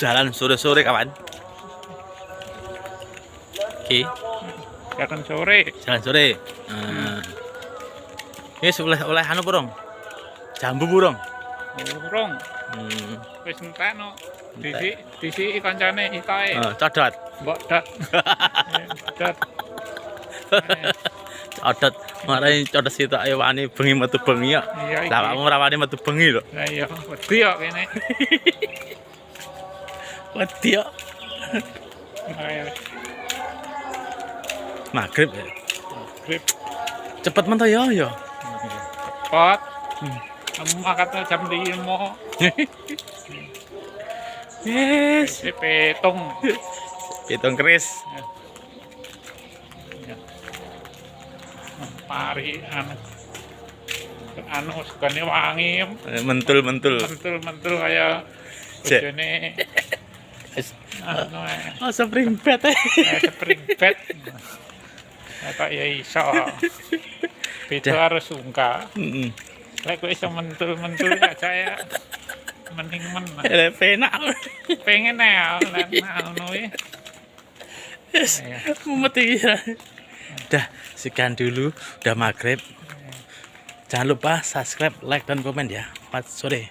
Jalan sore-sore kawan. Oke, Jalan sore. jalan sore. Ini oleh anu burung. Jambu burung. Urung. Wis entekno. Disi kancane itae. Codot. Mbok dat. Dat. Codot. Marai codot situ ayo wani bengi metu bengi ya. Iya iki. Lah kamu rawani metu bengi lho. Lah iya, wedi kok kene. Wedi ya. Ayo. Maghrib ya. Grip. Cepet men to ya ya. Pot. Kamu angkatnya jam 5. Yes. Petung. Hitung keris. Mari anu segane wangi. Mentul-mentul. Mentul kayak Cek. bojone anu Oh, spring bed. spring bed. Kok ya iso. Itu harus sungka. Heeh. Lek kok iso mentul-mentul aja ya. Mending men. Penak. Pengen ya lek anu iki. Yes. Mumet iki. Udah, sekian dulu. Udah maghrib. Jangan lupa subscribe, like, dan komen ya. 4 sore.